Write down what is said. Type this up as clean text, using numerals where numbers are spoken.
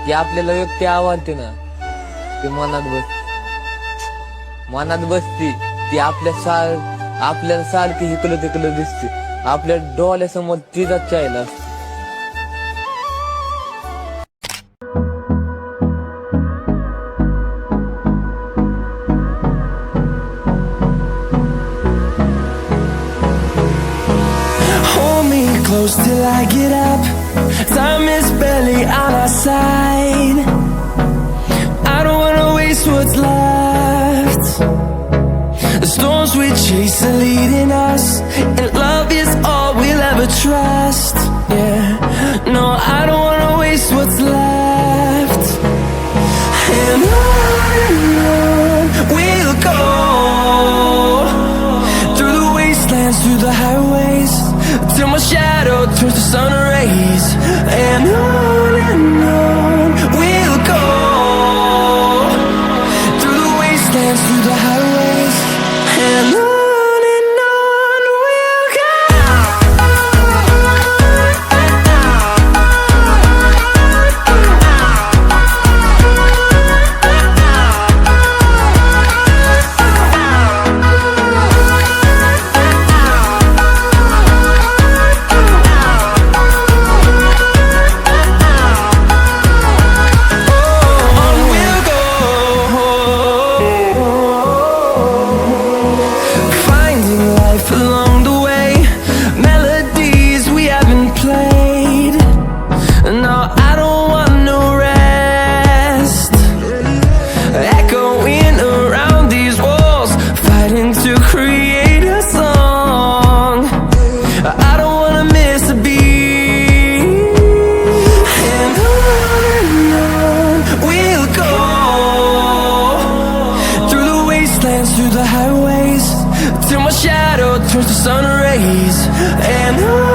ती आपल्याला व्यक्ती आवडते ना, ती मनात बसती, ती आपल्याला सारखी इकडं तिकडं दिसते, आपल्या डोळ्यासमोर तिचाच चायला असते. Close till I get up. Time is barely on our side. I don't wanna waste what's left. The storms we chase are leading us, and love is all we'll ever trust. Yeah, no, I don't wanna waste what's left. And on we'll go, through the wastelands, through the highways, till my shadow turns to sun rays. And on we'll go, through the wastelands, through the highways. And on we'll go. Through the highways, till my shadow turns to sun rays. And on